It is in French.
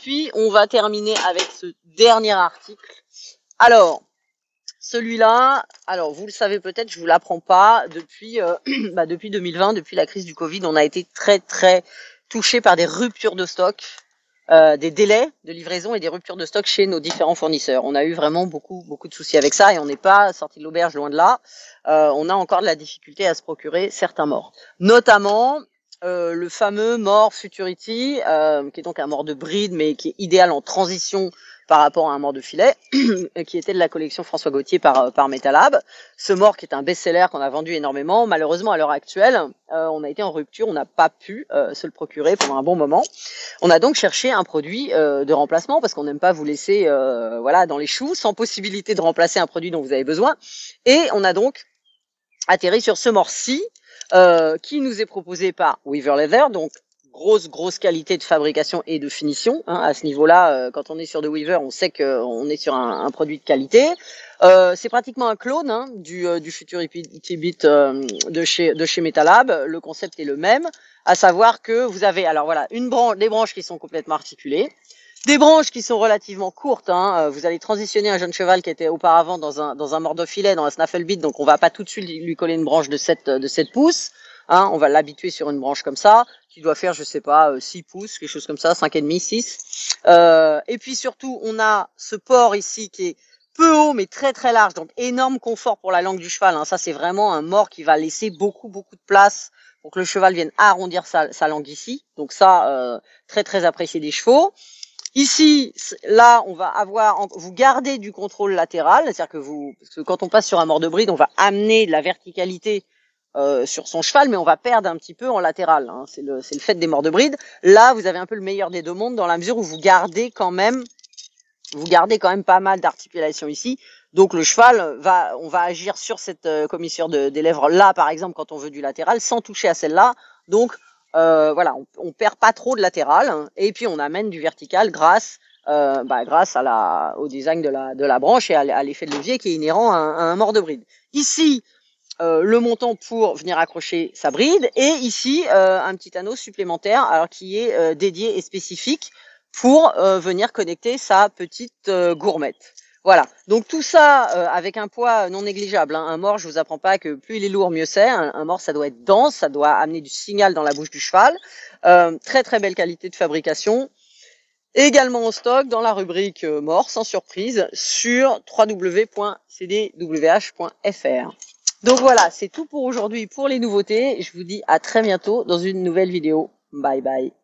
puis on va terminer avec ce dernier article. Alors, celui-là, alors vous le savez peut-être, je vous l'apprends pas, depuis depuis 2020, depuis la crise du Covid, on a été très touché par des ruptures de stock, des délais de livraison et des ruptures de stock chez nos différents fournisseurs. On a eu vraiment beaucoup de soucis avec ça et on n'est pas sorti de l'auberge, loin de là. On a encore de la difficulté à se procurer certains morts, notamment le fameux mort Futurity, qui est donc un mort de bride mais qui est idéal en transition par rapport à un mort de filet, qui était de la collection François Gauthier par Metalab. Ce mort qui est un best-seller qu'on a vendu énormément, malheureusement à l'heure actuelle, on a été en rupture, on n'a pas pu se le procurer pendant un bon moment. On a donc cherché un produit de remplacement parce qu'on n'aime pas vous laisser voilà dans les choux sans possibilité de remplacer un produit dont vous avez besoin. Et on a donc atterri sur ce mort-ci qui nous est proposé par Weaver Leather, donc grosse qualité de fabrication et de finition. Hein, à ce niveau-là, quand on est sur de Weaver, on sait qu'on est sur un produit de qualité. C'est pratiquement un clone du Futurity Beat de chez Metalab. Le concept est le même, à savoir que vous avez alors voilà des branches qui sont complètement articulées. Des branches qui sont relativement courtes. Hein. Vous allez transitionner un jeune cheval qui était auparavant dans un mort de filet, dans un snaffle beat, donc on va pas tout de suite lui coller une branche de 7 pouces. Hein. On va l'habituer sur une branche comme ça, qui doit faire, je sais pas, 6 pouces, quelque chose comme ça, 5,5, 6. Et puis surtout, on a ce port ici qui est peu haut mais très large, donc énorme confort pour la langue du cheval. Hein. Ça, c'est vraiment un mort qui va laisser beaucoup de place pour que le cheval vienne arrondir sa langue ici. Donc ça, très apprécié des chevaux. Ici, là, on va avoir, vous gardez du contrôle latéral, c'est-à-dire parce que quand on passe sur un mort de bride, on va amener de la verticalité sur son cheval, mais on va perdre un petit peu en latéral. Hein. C'est le fait des morts de bride. Là, vous avez un peu le meilleur des deux mondes dans la mesure où vous gardez quand même pas mal d'articulation ici. Donc le cheval on va agir sur cette commissure des lèvres là, par exemple, quand on veut du latéral, sans toucher à celle-là. Donc voilà, on perd pas trop de latéral, hein, et puis on amène du vertical grâce au design de la branche et à l'effet de levier qui est inhérent à un mort de bride. Ici, le montant pour venir accrocher sa bride, et ici un petit anneau supplémentaire, alors qui est dédié et spécifique pour venir connecter sa petite gourmette. Voilà, donc tout ça avec un poids non négligeable. Hein. Un mort, je vous apprends pas que plus il est lourd, mieux c'est. Un mort, ça doit être dense, ça doit amener du signal dans la bouche du cheval. Très belle qualité de fabrication. Également en stock dans la rubrique mort, sans surprise, sur www.cdwh.fr. Donc voilà, c'est tout pour aujourd'hui pour les nouveautés. Je vous dis à très bientôt dans une nouvelle vidéo. Bye bye.